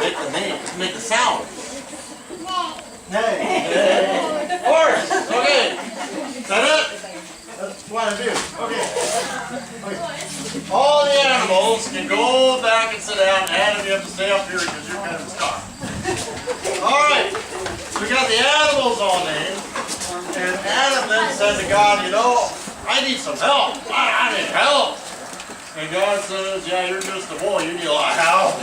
make the name, to make the sound. Nay. Horse. Okay. Is that it? That's what I do. Okay. All the animals can go back and sit down. Adam, you have to stay up here because you're kind of stuck. All right. So we got the animals all named. And Adam then said to God, you know, I need some help. I need help. And God says, yeah, you're just a boy. You need a lot of help.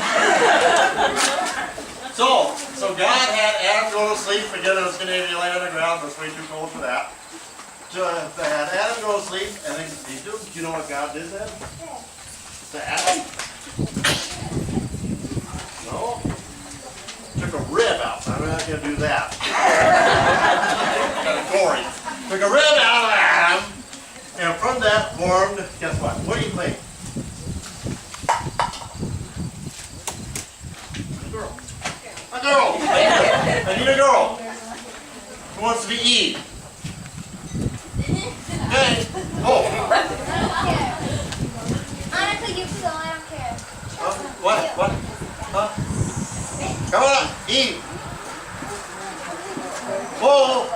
So God had Adam go to sleep. Again, it was going to be laying on the ground. It was way too cold for that. So had Adam go to sleep, and then do you know what God did then? To Adam? No? Took a rib out. I'm not going to do that. Kind of gory. Took a rib out of Adam, and from that formed, guess what? What do you think? A girl. A girl. I need a girl. Who wants to be Eve? Okay. Oh. Honestly, you feel I don't care. What? Huh? Come on up. Eve. Whoa.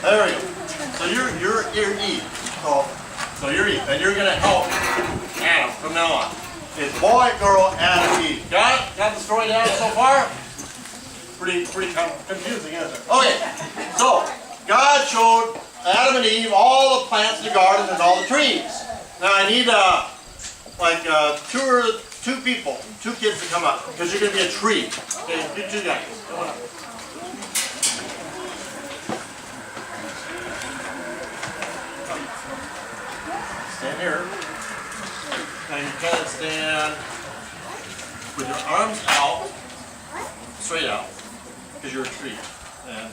There we go. So you're Eve. So you're Eve, and you're gonna help Adam from now on. It's boy, girl, Adam, Eve. Got it? Got the story down so far? Pretty confusing, isn't it? Okay. So God showed Adam and Eve all the plants in the garden and all the trees. Now I need two people, two kids to come up because you're going to be a tree. Okay, you two guys, come on up. Stand here. Now you kind of stand with your arms out, straight out, because you're a tree. And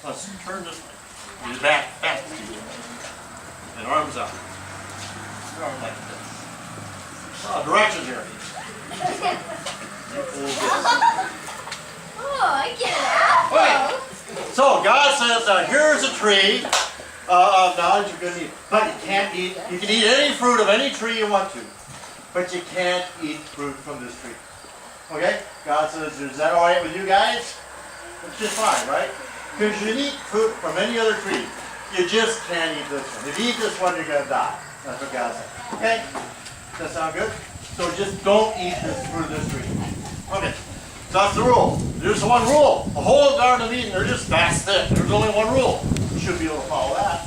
let's turn this way. Your back to you. And arms out. Arms like this. Directions here. Oh, I get it. Okay. So God says, here's a tree of knowledge you're going to eat. But you can't eat, you can eat any fruit of any tree you want to. But you can't eat fruit from this tree. Okay? God says, is that alright with you guys? It's just fine, right? Because you can eat fruit from any other tree. You just can't eat this one. If you eat this one, you're going to die. That's what God said. Okay? Does that sound good? So just don't eat this fruit of this tree. Okay. So that's the rule. There's one rule. The whole Garden of Eden, they're just that thick. There's only one rule. You should be able to follow that.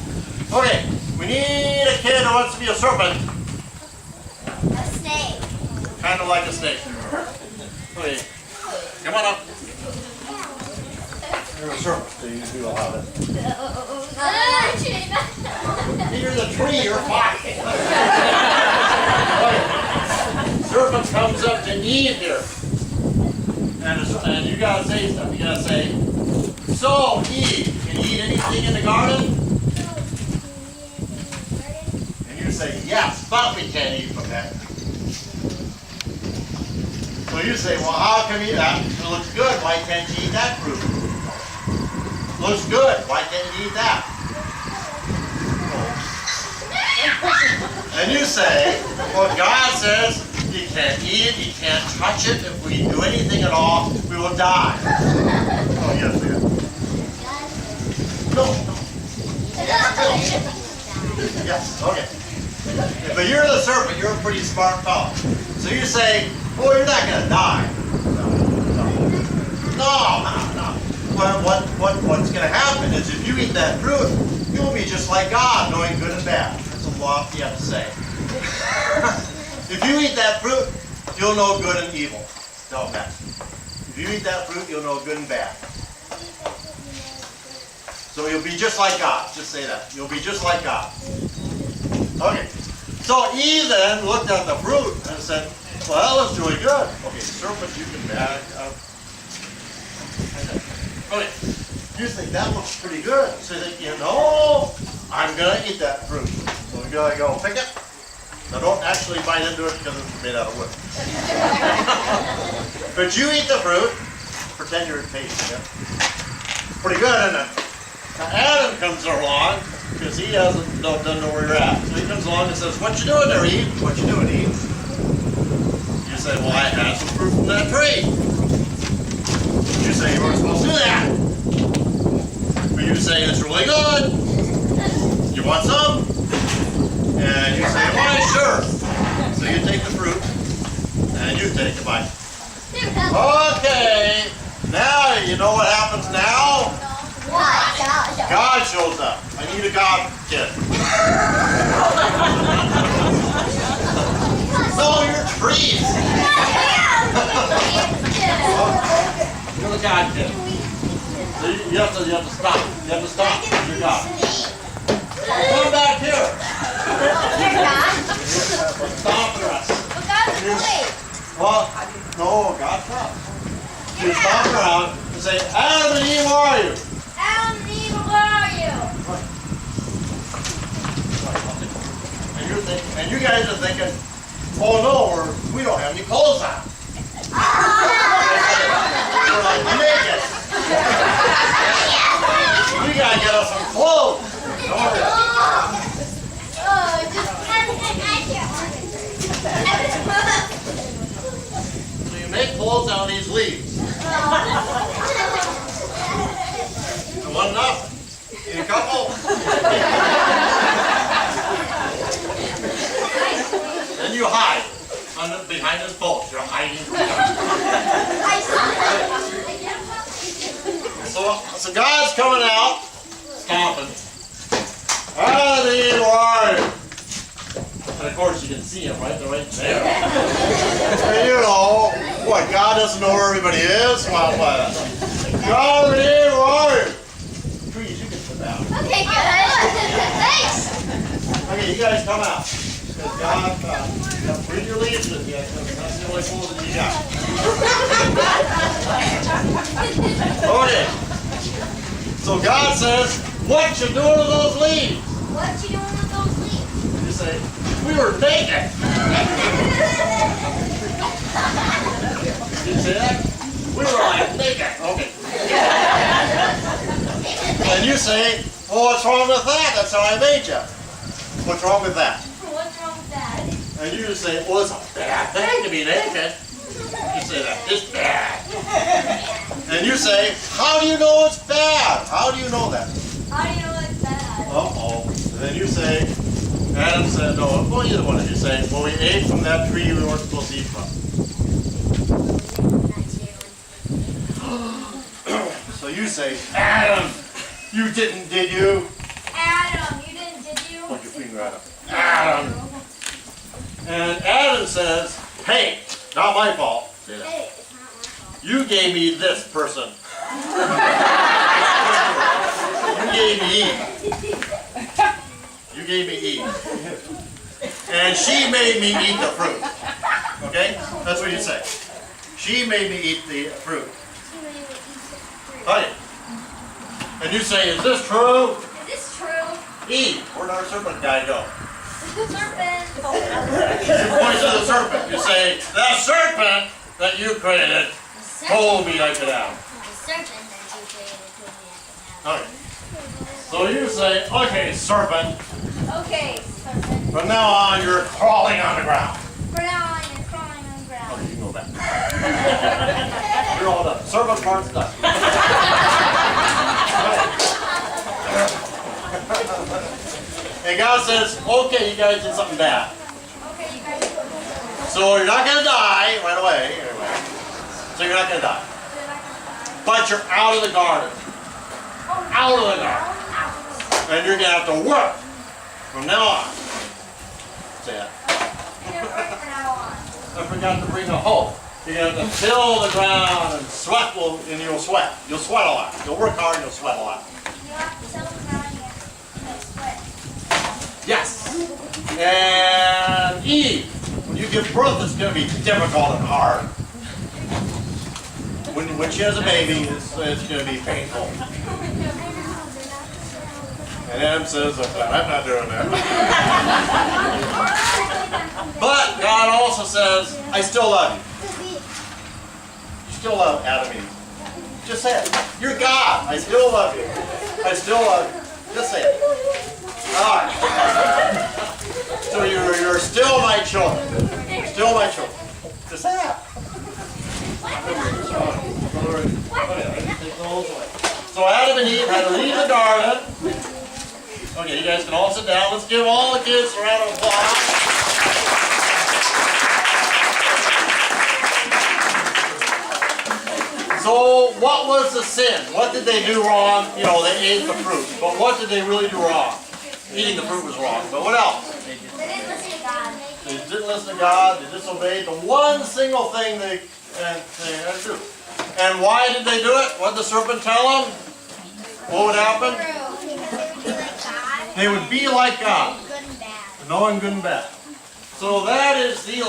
Okay. We need a kid who wants to be a serpent. A snake. Kind of like a snake. Okay. Come on up. You're a serpent, so you do a lot of it. You're the tree, you're fine. Serpent comes up to Eve here. And you gotta say something. You gotta say, so Eve, can you eat anything in the garden? And you say, yes, but we can't eat from that. So you say, well, how can you eat that? It looks good. Why can't you eat that fruit? Looks good. Why can't you eat that? And you say, well, God says you can't eat it, you can't touch it. If we do anything at all, we will die. Oh, yes, we will. No. Yes, okay. But you're the serpent. You're a pretty smart fellow. So you say, well, you're not going to die. No. What's going to happen is if you eat that fruit, you'll be just like God, knowing good and bad. That's a lot you have to say. If you eat that fruit, you'll know good and evil. Tell them that. If you eat that fruit, you'll know good and bad. So you'll be just like God. Just say that. You'll be just like God. Okay. So Eve then looked at the fruit and said, well, that looks really good. Okay, serpent, you can back up. Okay. You think that looks pretty good. So you think, you know, I'm going to eat that fruit. So we got to go pick it. Now don't actually bite into it because it's made out of wood. But you eat the fruit. Pretend you're tasting it. Pretty good, isn't it? Now Adam comes along because he doesn't know where you're at. So he comes along and says, what you doing there, Eve? What you doing, Eve? You say, say, well, I had some fruit from that tree. You say you weren't supposed to do that. But you say it's really good. You want some? And you say, why, sure. So you take the fruit and you take a bite. Okay, now you know what happens now? What? God shows up. I need a God kid. So your trees. You're the God kid. So you have to stop. You have to stop. You're God. Come back here. Stop the rest. Well, no, God's not. You stop around and say, Adam and Eve, where are you? Adam and Eve, where are you? And you guys are thinking, oh no, we don't have any clothes on. We're like naked. We gotta get us some clothes. So you make clothes out of these leaves. One enough? Need a couple? Then you hide behind this boat. You're hiding from God. So God's coming out, stomping. Adam and Eve, where are you? And of course you can see him, right? They're right there. And you know, what, God doesn't know where everybody is? Well, what? God and Eve, where are you? Trees, you can sit down. Okay, good. Thanks. Okay, you guys come out. Because God, bring your leaves with you. That's the only fool that you got. Okay. So God says, what you doing with those leaves? What you doing with those leaves? You say, we were naked. Did you say that? We were like naked. Okay. And you say, well, what's wrong with that? That's how I made you. What's wrong with that? What's wrong with that? And you just say, well, it's a bad thing to be naked. You say that, it's bad. And you say, how do you know it's bad? How do you know that? How do you know it's bad? Uh-oh. And then you say, Adam said, no, well, either one of you say, well, we ate from that tree we weren't supposed to eat from. So you say, Adam, you didn't, did you? Adam, you didn't, did you? Point your finger at him. Adam. And Adam says, hey, not my fault. Say that. Hey, it's not my fault. You gave me this person. You gave me Eve. You gave me Eve. And she made me eat the fruit. Okay? That's what you say. She made me eat the fruit. Okay. And you say, is this true? Is this true? Eve, where'd our serpent guy go? Serpent. You point to the serpent. You say, the serpent that you created told me I could have. The serpent that you created told me I could have. Okay. So you say, okay, serpent, Okay, serpent. from now on you're crawling on the ground. For now on, you're crawling on the ground. Okay, you can go back. You're all done. Serpent part's done. And God says, okay, you guys did something bad. Okay, you guys do it. So you're not going to die right away. Anyway. So you're not going to die. But you're out of the garden. Out of the garden. And you're going to have to work from now on. Say that. I forgot to bring a hoe. You're going to have to till the ground and sweat, and you'll sweat. You'll sweat a lot. You'll work hard and you'll sweat a lot. You have to till the ground, you have to sweat. Yes. And Eve, when you give birth, it's going to be difficult and hard. When she has a baby, it's going to be painful. And Adam says, I'm not doing that. But God also says, I still love you. You still love Adam and Eve. Just say it. You're God. I still love you. I still love you. Just say it. All right. So you're still my children. You're still my children. Just say that. Adam and Eve had to leave the garden. Okay, you guys can all sit down. Let's give all the kids a round of applause. So, what was the sin? What did they do wrong? You know, they ate the fruit. But what did they really do wrong? Eating the fruit was wrong. But what else? They didn't listen to God. They didn't listen to God. They disobeyed the one single thing they had to do. And why did they do it? What did the serpent tell them? What would happen? Because They would be like God. Good and bad. Knowing good and bad. So that is the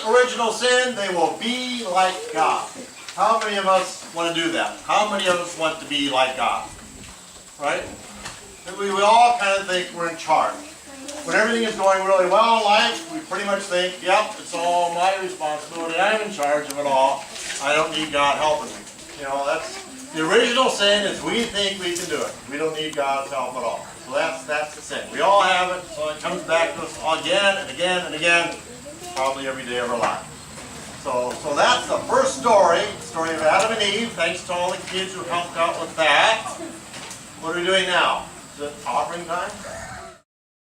original sin. They will be like God. How many of us want to do that? How many of us want to be like God? Right? We all kind of think we're in charge. When everything is going really well in life, we pretty much think, yep, it's all my responsibility. I'm in charge of it all. I don't need God helping me. You know, that's the original sin is we think we can do it. We don't need God's help at all. So that's the sin. We all have it, so it comes back to us again and again and again, probably every day of our life. So that's the first story of Adam and Eve. Thanks to all the kids who helped out with that. What are we doing now? Is it offering time?